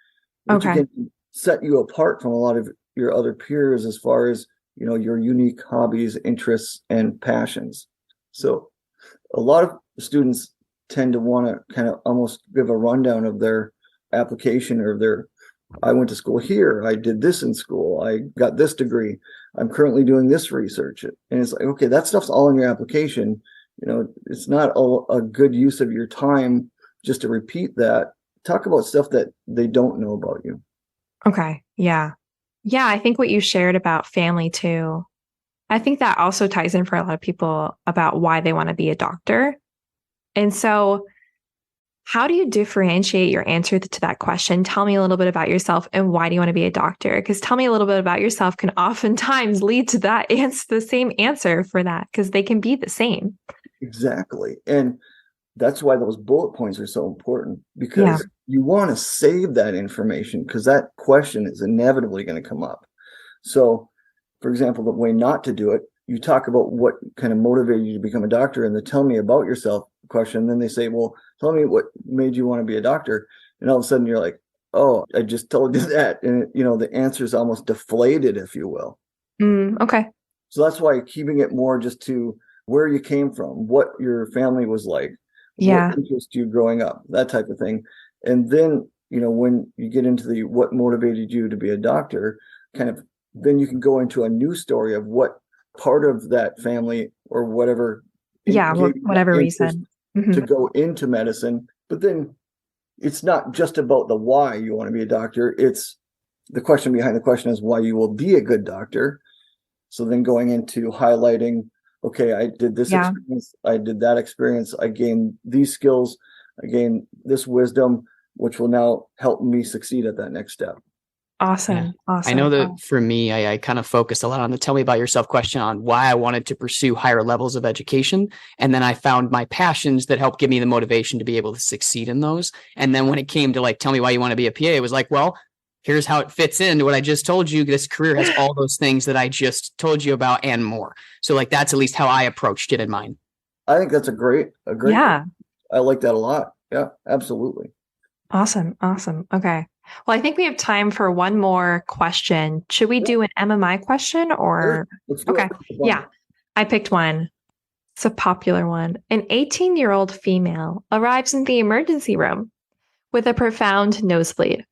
which Okay. can set you apart from a lot of your other peers as far as, your unique hobbies, interests, and passions. So a lot of students tend to want to kind of almost give a rundown of their application or I went to school here, I did this in school, I got this degree, I'm currently doing this research. And it's like, okay, that stuff's all in your application. It's not a good use of your time just to repeat that. Talk about stuff that they don't know about you. Okay. Yeah. Yeah. I think what you shared about family too, I think that also ties in for a lot of people about why they want to be a doctor. And so how do you differentiate your answer to that question? Tell me a little bit about yourself and why do you want to be a doctor? Because tell me a little bit about yourself can oftentimes lead to that answer, the same answer for that, because they can be the same. Exactly. And that's why those bullet points are so important, because you want to save that information because that question is inevitably going to come up. So, for example, the way not to do it, you talk about what kind of motivated you to become a doctor and the tell me about yourself question. Then they say, well, tell me what made you want to be a doctor. And all of a sudden you're like, oh, I just told you that. And, the answer is almost deflated, if you will. Okay. So that's why keeping it more just to where you came from, what your family was like, what interested you growing up, that type of thing. And then, when you get into the what motivated you to be a doctor, kind of then you can go into a new story of what part of that family or whatever. Whatever reason. To go into medicine. But then it's not just about the why you want to be a doctor. It's the question behind the question is why you will be a good doctor. So then going into highlighting, okay, I did this experience, I did that experience, I gained these skills, I gained this wisdom, which will now help me succeed at that next step. Awesome. Yeah. Awesome. I know that for me, I kind of focused a lot on the tell me about yourself question on why I wanted to pursue higher levels of education. And then I found my passions that helped give me the motivation to be able to succeed in those. And then when it came to tell me why you want to be a PA, it was like, well, here's how it fits into what I just told you. This career has all those things that I just told you about and more. So that's at least how I approached it in mine. I think that's a great. Yeah. I like that a lot. Yeah, absolutely. Awesome. Okay. Well, I think we have time for one more question. Should we do an MMI question or? Let's do it. Yeah, I picked one. It's a popular one. An 18-year-old female arrives in the emergency room with a profound nosebleed.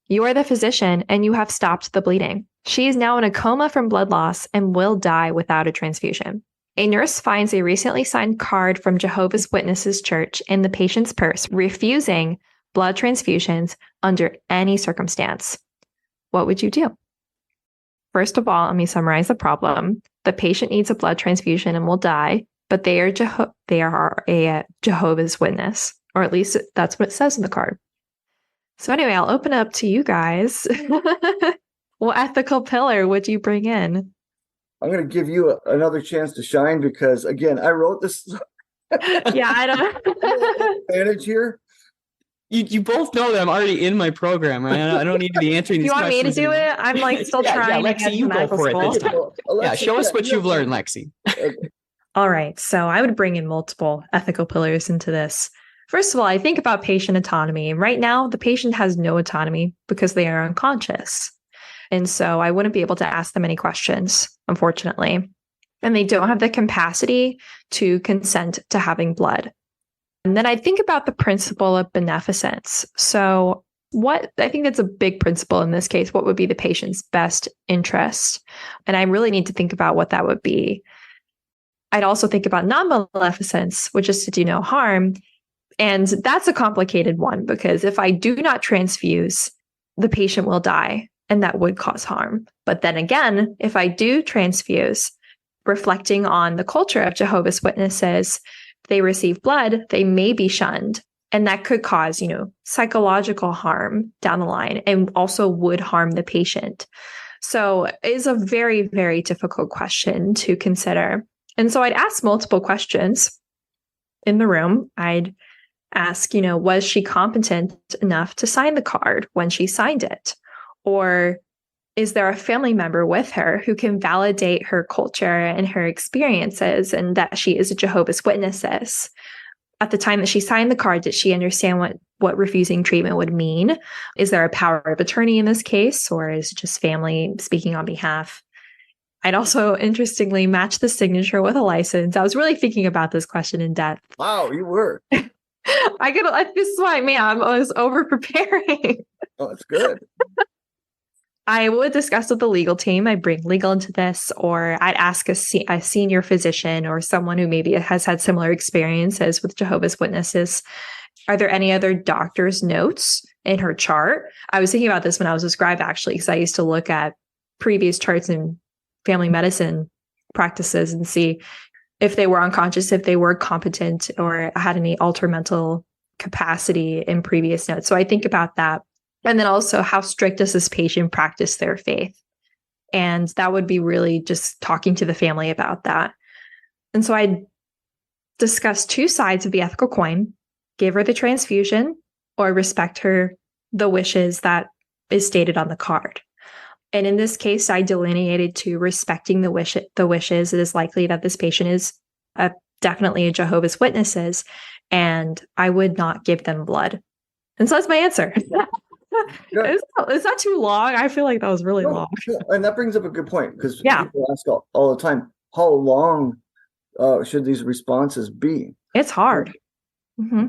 You are the physician and you have stopped the bleeding. She is now in a coma from blood loss and will die without a transfusion. A nurse finds a recently signed card from Jehovah's Witnesses Church in the patient's purse, refusing blood transfusions under any circumstance. What would you do? First of all, let me summarize the problem. The patient needs a blood transfusion and will die, but they are a Jehovah's Witness, or at least that's what it says in the card. So anyway, I'll open up to you guys. What ethical pillar would you bring in? I'm going to give you another chance to shine because, again, I wrote this. Yeah, I don't advantage here. You both know that I'm already in my program, right? I don't need to be answering these questions. You want me to do it? I'm still trying to get you go for it this time. Lexi, show us what you've learned, Lexi. Okay. All right. So I would bring in multiple ethical pillars into this. First of all, I think about patient autonomy. Right now, the patient has no autonomy because they are unconscious. And so I wouldn't be able to ask them any questions, unfortunately. And they don't have the capacity to consent to having blood. And then I think about the principle of beneficence. So I think that's a big principle in this case. What would be the patient's best interest? And I really need to think about what that would be. I'd also think about non-maleficence, which is to do no harm. And that's a complicated one because if I do not transfuse, the patient will die and that would cause harm. But then again, if I do transfuse, reflecting on the culture of Jehovah's Witnesses, they receive blood, they may be shunned. And that could cause, psychological harm down the line and also would harm the patient. So it's a very, very difficult question to consider. And so I'd ask multiple questions in the room. I'd ask, was she competent enough to sign the card when she signed it? Or is there a family member with her who can validate her culture and her experiences and that she is a Jehovah's Witness? At the time that she signed the card, did she understand what refusing treatment would mean? Is there a power of attorney in this case, or is it just family speaking on behalf? I'd also, interestingly, match the signature with a license. I was really thinking about this question in depth. Wow, you were. This is why, I was over preparing. Oh, that's good. I would discuss with the legal team. I'd bring legal into this, or I'd ask a senior physician or someone who maybe has had similar experiences with Jehovah's Witnesses. Are there any other doctor's notes in her chart? I was thinking about this when I was a scribe, actually, because I used to look at previous charts in family medicine practices and see if they were unconscious, if they were competent, or had any altered mental capacity in previous notes. So I think about that. And then also, how strict does this patient practice their faith? And that would be really just talking to the family about that. And so I discussed two sides of the ethical coin: give her the transfusion or respect the wishes that is stated on the card. And in this case, I delineated to respecting the wishes. It is likely that this patient is definitely a Jehovah's Witnesses, and I would not give them blood. And so that's my answer. Is that too long? I feel like that was really long. And that brings up a good point, because people ask all the time, how long should these responses be? It's hard. Mm-hmm.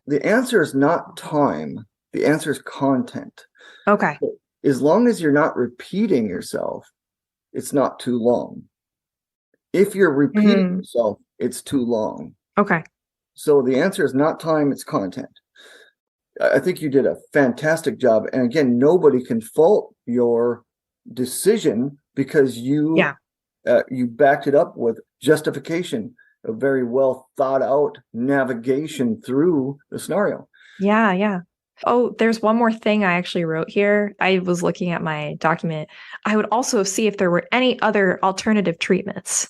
The answer is not time. The answer is content. Okay. So as long as you're not repeating yourself, it's not too long. If you're repeating yourself, it's too long. Okay. So the answer is not time, it's content. I think you did a fantastic job. And again, nobody can fault your decision, because you backed it up with justification, a very well thought out navigation through the scenario. Yeah, yeah. Oh, there's one more thing I actually wrote here. I was looking at my document. I would also see if there were any other alternative treatments.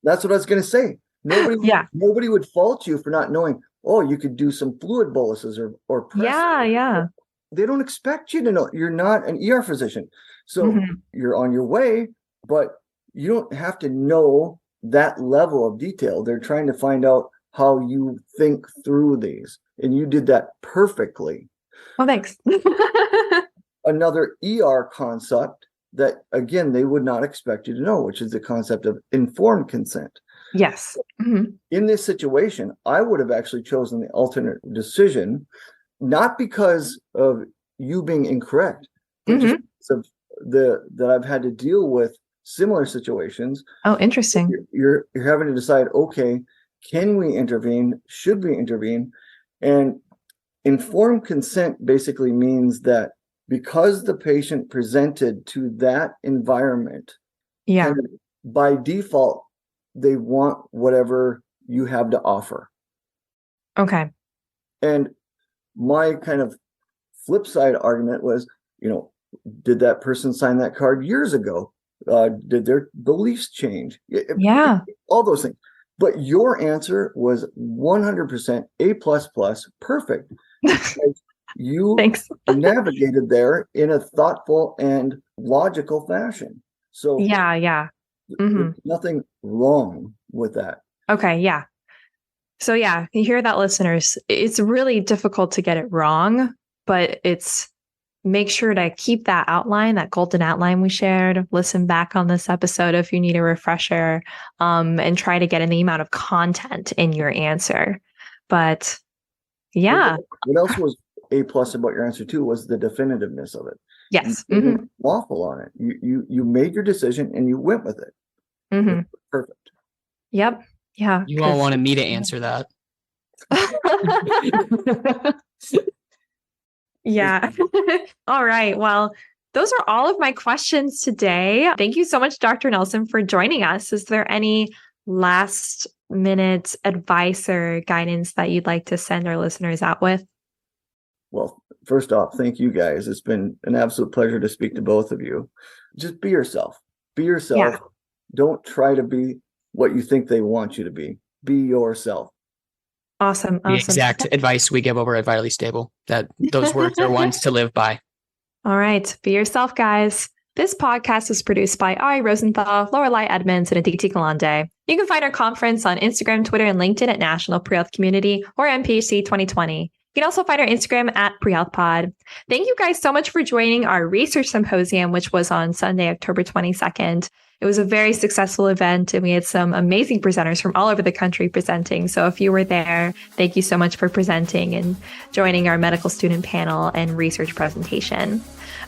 That's what I was going to say. Nobody would fault you for not knowing, oh, you could do some fluid boluses or press. Yeah. They don't expect you to know. You're not an ER physician. So you're on your way, but you don't have to know that level of detail. They're trying to find out how you think through these. And you did that perfectly. Oh, thanks. Another ER concept that, again, they would not expect you to know, which is the concept of informed consent. Yes. Mm-hmm. In this situation, I would have actually chosen the alternate decision, not because of you being incorrect, but just because of that I've had to deal with similar situations. Oh, interesting. You're having to decide, okay, can we intervene? Should we intervene? And informed consent basically means that because the patient presented to that environment, by default, they want whatever you have to offer. Okay. And my kind of flip side argument was, did that person sign that card years ago? Did their beliefs change? Yeah. All those things. But your answer was 100% A++, perfect. You navigated there in a thoughtful and logical fashion. So there's nothing wrong with that. Okay, yeah. So you hear that, listeners. It's really difficult to get it wrong, but make sure to keep that outline, that golden outline we shared. Listen back on this episode if you need a refresher, and try to get in the amount of content in your answer. But what else was A+ about your answer too was the definitiveness of it. Yes. You didn't waffle on it. You made your decision and you went with it. Perfect. Yep. Yeah. You all wanted me to answer that. Yeah. All right. Well, those are all of my questions today. Thank you so much, Dr. Nelson, for joining us. Is there any last minute advice or guidance that you'd like to send our listeners out with? Well, first off, thank you guys. It's been an absolute pleasure to speak to both of you. Just be yourself. Be yourself. Yeah. Don't try to be what you think they want you to be. Be yourself. Awesome. The exact advice we give over at Vitally Stable, that those words are ones to live by. All right. Be yourself, guys. This podcast was produced by Ari Rosenthal, Lorelei Edmonds, and Aditi Kalande. You can find our conference on Instagram, Twitter, and LinkedIn at National Pre-Health Community or MPHC 2020. You can also find our Instagram at PreHealthPod. Thank you guys so much for joining our research symposium, which was on Sunday, October 22nd. It was a very successful event, and we had some amazing presenters from all over the country presenting. So if you were there, thank you so much for presenting and joining our medical student panel and research presentation.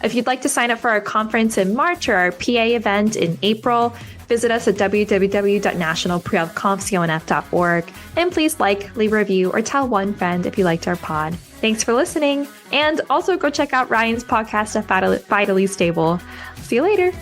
If you'd like to sign up for our conference in March or our PA event in April, visit us at www.nationalprehealthconf.org. And please leave a review, or tell one friend if you liked our pod. Thanks for listening. And also go check out Ryan's podcast at Vitally Stable. See you later.